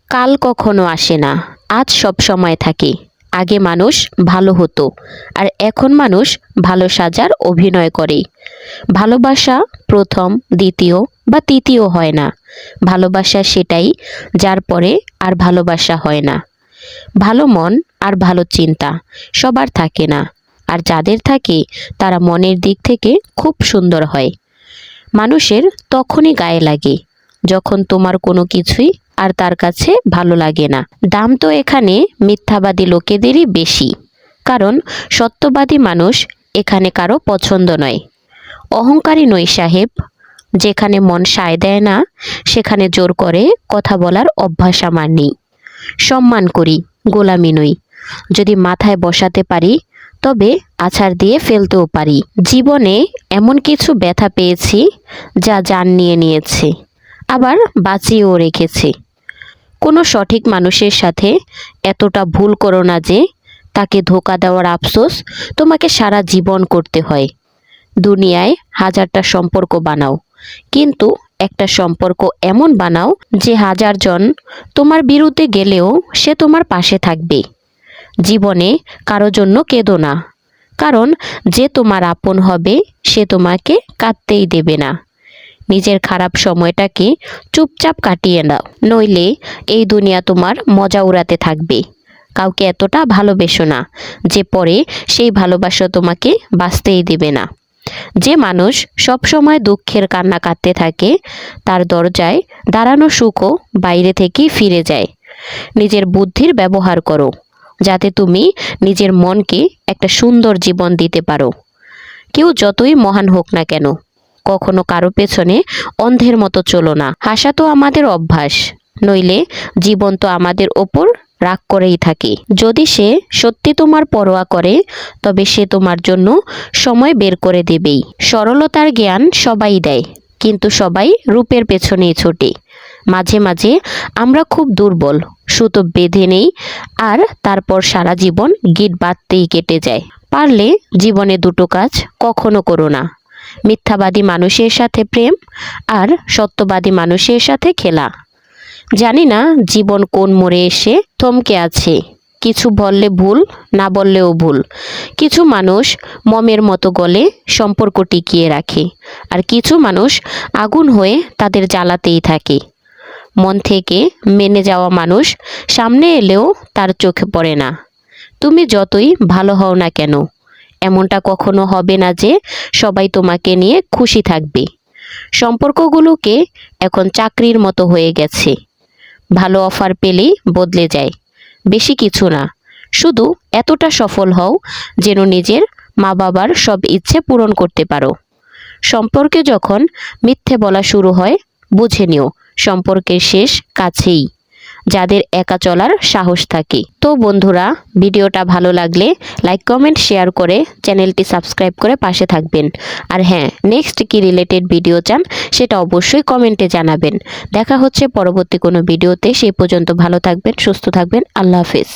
কাল কখনো আসে না, আজ সব সময় থাকে। আগে মানুষ ভালো হতো, আর এখন মানুষ ভালো সাজার অভিনয় করে। ভালোবাসা প্রথম, দ্বিতীয় বা তৃতীয় হয় না। ভালোবাসা সেটাই যার পরে আর ভালোবাসা হয় না। ভালো মন আর ভালো চিন্তা সবার থাকে না, আর যাদের থাকে তারা মনের দিক থেকে খুব সুন্দর হয়। মানুষের তখনই গায়ে লাগে যখন তোমার কোনো কিছুই আর তার কাছে ভালো লাগে না। দাম তো এখানে মিথ্যাবাদী লোকেদেরই বেশি, কারণ সত্যবাদী মানুষ এখানে কারো পছন্দ নয়। অহংকারী নই সাহেব, যেখানে মন সায় দেয় না সেখানে জোর করে কথা বলার অভ্যাস আমার নেই। সম্মান করি, গোলামি নই। যদি মাথায় বসাতে পারি তবে আছাড় দিয়ে ফেলতেও পারি। জীবনে এমন কিছু ব্যথা পেয়েছি যা জান নিয়ে নিয়েছে, আবার বাঁচিয়েও রেখেছে। কোনো সঠিক মানুষের সাথে এতটা ভুল করো না যে তাকে ধোঁকা দেওয়ার আফসোস তোমাকে সারা জীবন করতে হয়। দুনিয়ায় হাজারটা সম্পর্ক বানাও, কিন্তু একটা সম্পর্ক এমন বানাও যে হাজারজন তোমার বিরুদ্ধে গেলেও সে তোমার পাশে থাকবে। জীবনে কারো জন্য কেঁদো না, কারণ যে তোমার আপন হবে সে তোমাকে কাঁদতেই দেবে না। নিজের খারাপ সময়টাকে চুপচাপ কাটিয়ে নাও, নইলে এই দুনিয়া তোমার মজা উড়াতে থাকবে। কাউকে এতটা ভালোবেসো না যে পরে সেই ভালোবাসা তোমাকে বাঁচতেই দেবে না। যে মানুষ সব সময় দুঃখের কান্না কাঁদতে থাকে তার দরজায় দাঁড়ানো সুখও বাইরে থেকেই ফিরে যায়। নিজের বুদ্ধির ব্যবহার করো, যাতে তুমি নিজের মনকে একটা সুন্দর জীবন দিতে পারো। কেউ যতই মহান হোক না কেন, কখনো কারো পেছনে অন্ধের মতো চলো না। হাসা তো আমাদের অভ্যাস, নইলে জীবন তো আমাদের ওপর রাগ করেই থাকে। যদি সে সত্যি তোমার পরোয়া করে তবে সে তোমার জন্য সময় বের করে দেবেই। সরলতার জ্ঞান সবাই দেয়, কিন্তু সবাই রূপের পেছনেই ছোটে। মাঝে মাঝে আমরা খুব দুর্বল, সুতো বেঁধে নেই, আর তারপর সারা জীবন গিট বাঁধতেই কেটে যায়। পারলে জীবনে দুটো কাজ কখনো করো না: মিথ্যাবাদী মানুষের সাথে প্রেম, আর সত্যবাদী মানুষের সাথে খেলা। জানি না জীবন কোন মোড়ে এসে থমকে আছে। কিছু বললে ভুল, না বললেও ভুল। কিছু মানুষ মমের মতো গলে সম্পর্ক টিকিয়ে রাখে, আর কিছু মানুষ আগুন হয়ে তাদের জ্বালাতেই থাকে। মন থেকে মেনে যাওয়া মানুষ সামনে এলেও তার চোখে পড়ে না। তুমি যতই ভালো হও না কেন, এমনটা কখনো হবে না যে সবাই তোমাকে নিয়ে খুশি থাকবে। সম্পর্কগুলোকে এখন চাকরির মতো হয়ে গেছে। ভালো অফার পেলেই বদলে যায়, বেশি কিছু না, শুধু এতটা সফল হও যেন নিজের মা বাবার সব ইচ্ছে পূরণ করতে পারো। সম্পর্কে যখন মিথ্যে বলা শুরু হয়, বুঝে নিও সম্পর্কের শেষ কাছেই। যাদের একা চলার সাহস থাকে। তো বন্ধুরা, ভিডিওটা ভালো লাগলে লাইক, কমেন্ট, শেয়ার করে চ্যানেলটি সাবস্ক্রাইব করে পাশে থাকবেন। আর হ্যাঁ, নেক্সট কি রিলেটেড ভিডিও চান সেটা অবশ্যই কমেন্টে জানাবেন। দেখা হচ্ছে পরবর্তী কোনো ভিডিওতে। সেই পর্যন্ত ভালো থাকবেন, সুস্থ থাকবেন। আল্লাহ হাফেজ।